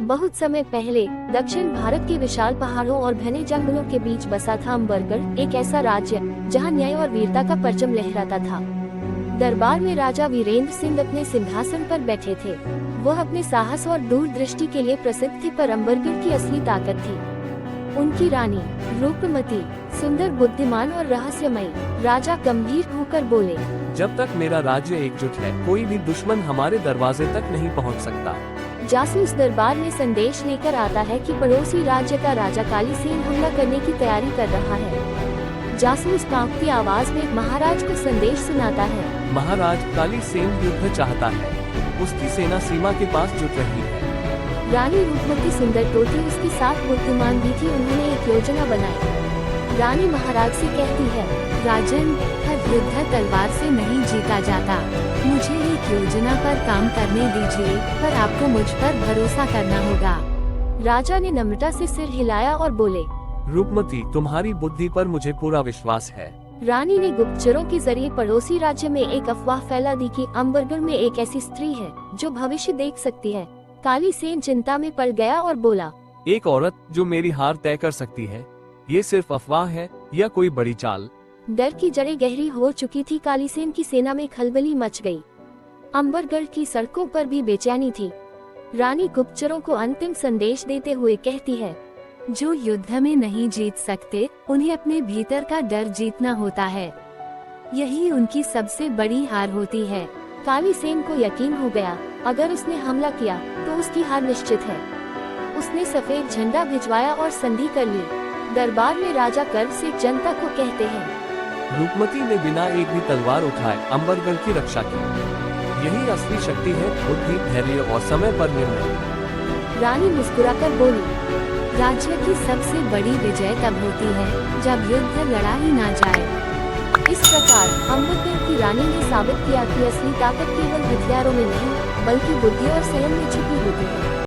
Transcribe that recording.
बहुत समय पहले दक्षिण भारत के विशाल पहाड़ों और घने जंगलों के बीच बसा था अम्बरगढ़, एक ऐसा राज्य जहां न्याय और वीरता का परचम लहराता था। दरबार में राजा वीरेंद्र सिंह अपने सिंहासन पर बैठे थे। वह अपने साहस और दूरदृष्टि के लिए प्रसिद्ध थे, पर अम्बरगढ़ की असली ताकत थी उनकी रानी रूपमती, सुंदर, बुद्धिमान और रहस्यमयी। राजा गंभीर होकर बोले, जब तक मेरा राज्य एकजुट है, कोई भी दुश्मन हमारे दरवाजे तक नहीं पहुंच सकता। जासूस दरबार में संदेश लेकर आता है कि पड़ोसी राज्य का राजा कालीसेन हमला करने की तैयारी कर रहा है। जासूस कांपती आवाज में महाराज को संदेश सुनाता है। महाराज, कालीसेन युद्ध चाहता है। उसकी सेना सीमा के पास जुट रही है। रानी रूपमती सुंदर तोती उसके साथ बुद्धिमान भी थी। उन्होंने एक योजना बनाई। रानी महाराज से कहती है, राजन, हर युद्ध तलवार से नहीं जीता जाता। मुझे एक योजना पर काम करने दीजिए, पर आपको मुझ पर भरोसा करना होगा। राजा ने नम्रता से सिर हिलाया और बोले, रूपमती, तुम्हारी बुद्धि पर मुझे पूरा विश्वास है। रानी ने गुप्तचरों के जरिए पड़ोसी राज्य में एक अफवाह फैला दी कि अम्बरगढ़ में एक ऐसी स्त्री है जो भविष्य देख सकती है। कालीसेन चिंता में पड़ गया और बोला, एक औरत जो मेरी हार तय कर सकती है, ये सिर्फ अफवाह है या कोई बड़ी चाल? डर की जड़ें गहरी हो चुकी थी। कालीसेन की सेना में खलबली मच गई। अम्बरगढ़ की सड़कों पर भी बेचैनी थी। रानी गुप्तचरों को अंतिम संदेश देते हुए कहती है, जो युद्ध में नहीं जीत सकते, उन्हें अपने भीतर का डर जीतना होता है। यही उनकी सबसे बड़ी हार होती है। कालीसेन को यकीन हो गया, अगर उसने हमला किया तो उसकी हार निश्चित है। उसने सफेद झंडा भिजवाया और संधि कर ली। दरबार में राजा गर्व से जनता को कहते हैं, रूपमती ने बिना एक भी तलवार उठाए अम्बरगढ़ की रक्षा की। यही असली शक्ति है, बुद्धि, धैर्य और समय पर निर्णय। रानी मुस्कुराकर बोली, राज्य की सबसे बड़ी विजय तब होती है जब युद्ध लड़ा ही ना जाए। इस प्रकार अम्बरगढ़ की रानी ने साबित किया कि असली ताकत केवल हथियारों में नहीं, बल्कि बुद्धि और संयम में छुपी होती है।